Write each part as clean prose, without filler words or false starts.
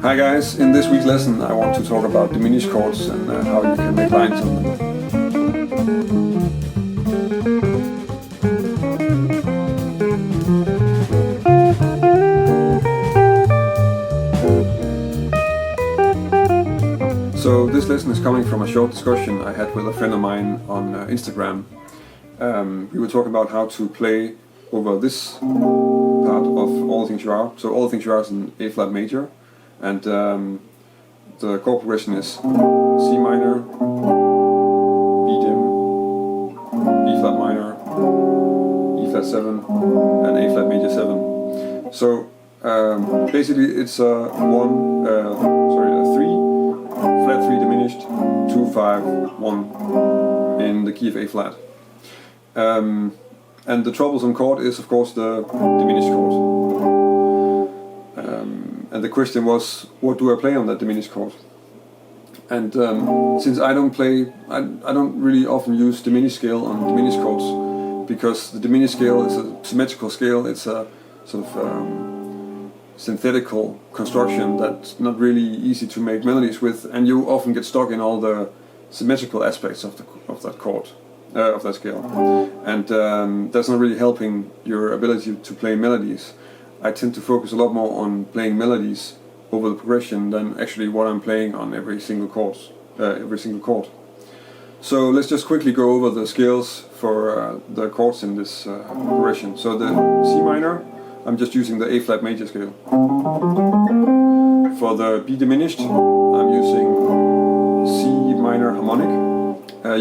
Hi guys, in this week's lesson I want to talk about diminished chords and how you can make lines on them. So this lesson is coming from a short discussion I had with a friend of mine on Instagram. We were talking about how to play over this part of All Things You Are. So All Things You Are is in A flat major, and the chord progression is C minor, bIIIdim, B flat minor, E flat 7, and A flat major 7. So basically it's a 3 flat 3 diminished, 2 5 1 in the key of A flat. And the troublesome chord is of course the diminished chord. And the question was, what do I play on that diminished chord? And since I don't really often use diminished scale on diminished chords, because the diminished scale is a symmetrical scale. It's a sort of synthetical construction that's not really easy to make melodies with, and you often get stuck in all the symmetrical aspects of that chord, of that scale, and that's not really helping your ability to play melodies. I tend to focus a lot more on playing melodies over the progression than actually what I'm playing on every single chord. So let's just quickly go over the scales for the chords in this progression. So the C minor, I'm just using the A flat major scale. For the B diminished, I'm using C minor harmonic.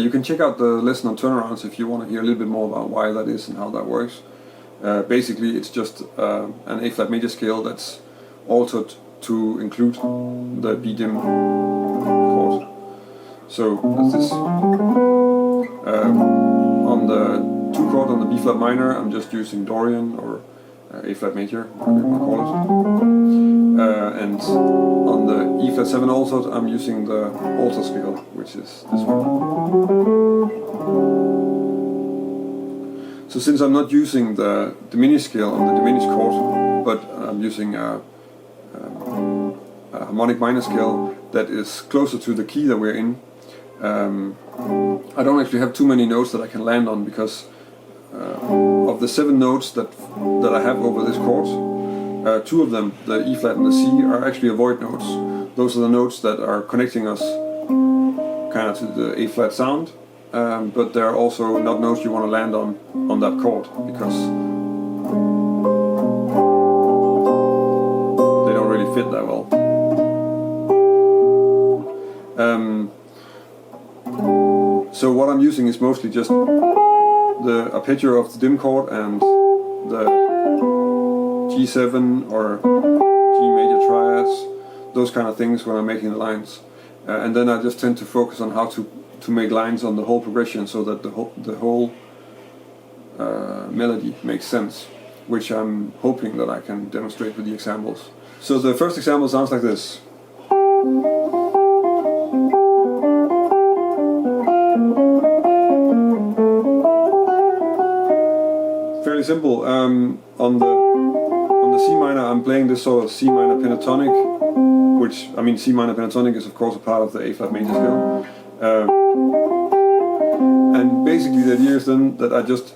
You can check out the lesson on turnarounds if you want to hear a little bit more about why that is and how that works. Basically it's just an A flat major scale that's altered to include the bIIIdim chord. So that's this. On the 2 chord on the B flat minor, I'm just using Dorian or A flat major, whatever you want to call it. And on the E flat 7 altered, I'm using the alter scale, which is this one. So since I'm not using the diminished scale on the diminished chord, but I'm using a harmonic minor scale that is closer to the key that we're in, I don't actually have too many notes that I can land on, because of the 7 notes that I have over this chord, 2 of them, the E flat and the C, are actually avoid notes. Those are the notes that are connecting us kind of to the A flat sound, but they're also not notes you want to land on that chord, because they don't really fit that well. So what I'm using is mostly just the arpeggio of the dim chord and the G7 or G major triads, those kind of things when I'm making the lines. And then I just tend to focus on how to make lines on the whole progression, so that the whole melody makes sense, which I'm hoping that I can demonstrate with the examples. So the first example sounds like this. Fairly simple. On the C minor, I'm playing this sort of C minor pentatonic, which, I mean, C minor pentatonic is of course a part of the A flat major scale. And basically the idea is then that I just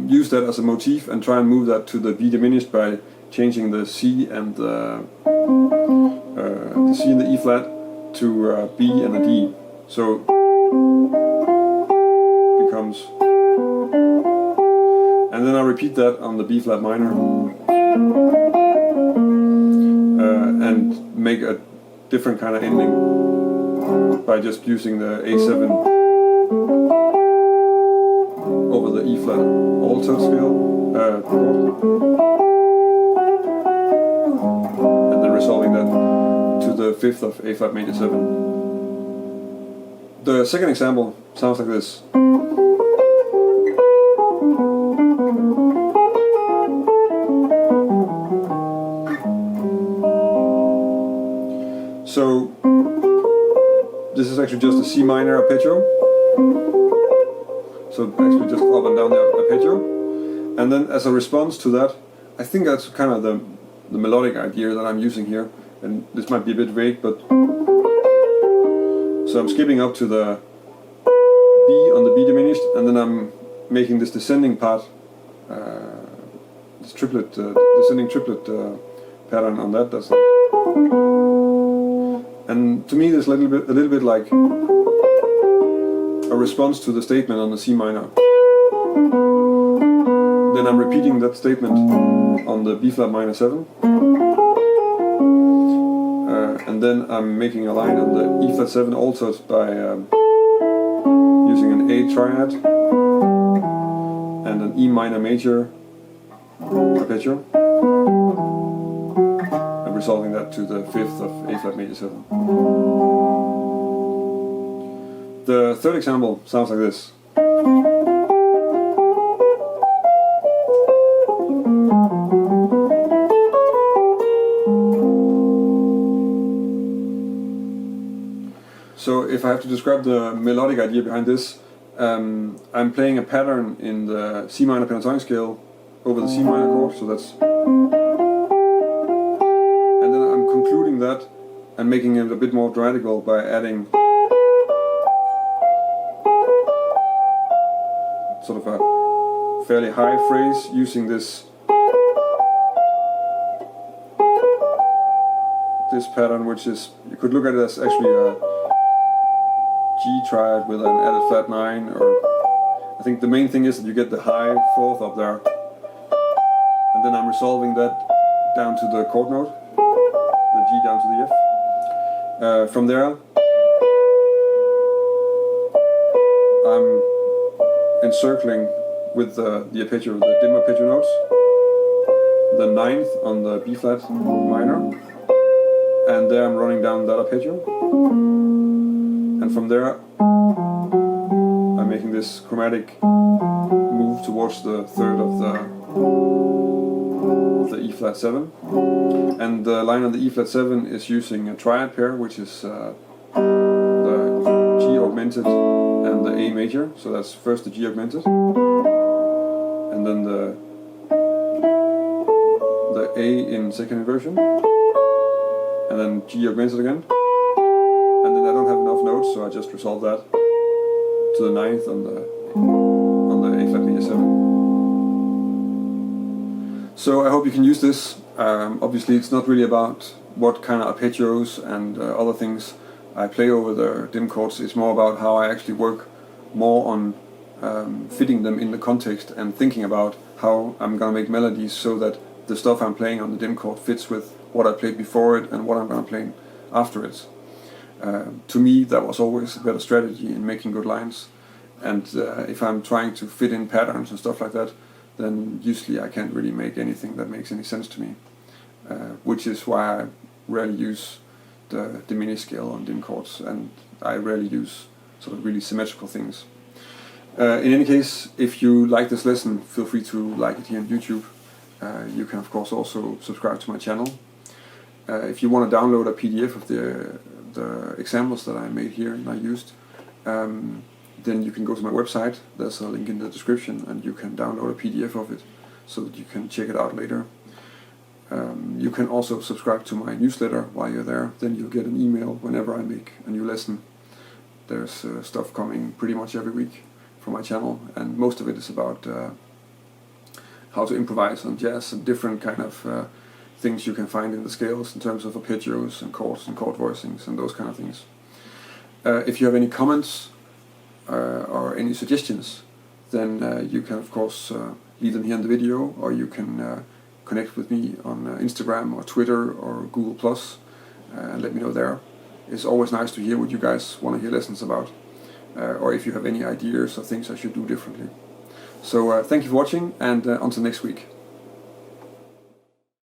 use that as a motif and try and move that to the B diminished by changing the C and the C and the E flat to B and a D. So it becomes, and then I repeat that on the B flat minor and make a different kind of ending by just using the A7 over the E flat altered scale chord, and then resolving that to the 5th of A flat major 7. The second example sounds like this. So this is actually just a C minor arpeggio. So actually just up and down the arpeggio. And then as a response to that, I think that's kind of the melodic idea that I'm using here. and this might be a bit vague, but so I'm skipping up to the B on the B diminished, and then I'm making this descending part, this triplet, descending triplet pattern on that. That's like, and to me, there's a little bit like a response to the statement on the C minor. Then I'm repeating that statement on the B flat minor 7. And then I'm making a line on the E flat 7 altered by using an A triad and an E minor major arpeggio, and resolving that to the 5th of A flat major 7. The third example sounds like this. So if I have to describe the melodic idea behind this, I'm playing a pattern in the C minor pentatonic scale over the C minor chord, so that's, and then I'm concluding that and making it a bit more dramatical by adding sort of a fairly high phrase using this pattern, which is, you could look at it as actually a G triad with an added flat 9, or I think the main thing is that you get the high 4th up there, and then I'm resolving that down to the chord note, the G down to the F. From there I'm encircling with the arpeggio, the dim arpeggio notes, the 9th on the B flat minor, and there I'm running down that arpeggio. And from there, I'm making this chromatic move towards the 3rd of the E flat 7. And the line on the E flat 7 is using a triad pair, which is the G augmented and the A major. So that's first the G augmented, and then the A in second inversion, and then G augmented again. And then I don't have enough notes, so I just resolve that to the 9th on the A flat major 7. So I hope you can use this. Obviously it's not really about what kind of arpeggios and other things I play over the dim chords. It's more about how I actually work more on fitting them in the context and thinking about how I'm going to make melodies so that the stuff I'm playing on the dim chord fits with what I played before it and what I'm going to play after it. To me, that was always a better strategy in making good lines, and if I'm trying to fit in patterns and stuff like that, then usually I can't really make anything that makes any sense to me, which is why I rarely use the diminished scale on dim chords, and I rarely use sort of really symmetrical things. In any case, if you like this lesson, feel free to like it here on YouTube. You can of course also subscribe to my channel. If you want to download a PDF of the examples that I made here and I used, then you can go to my website. There's a link in the description, and you can download a PDF of it so that you can check it out later. You can also subscribe to my newsletter while you're there. Then you'll get an email whenever I make a new lesson. There's stuff coming pretty much every week from my channel, and most of it is about how to improvise on jazz and different kind of things you can find in the scales in terms of arpeggios and chord voicings and those kind of things. If you have any comments or any suggestions, then you can of course leave them here in the video, or you can connect with me on Instagram or Twitter or Google+, and let me know there. It's always nice to hear what you guys want to hear lessons about, or if you have any ideas or things I should do differently. So thank you for watching, and until next week.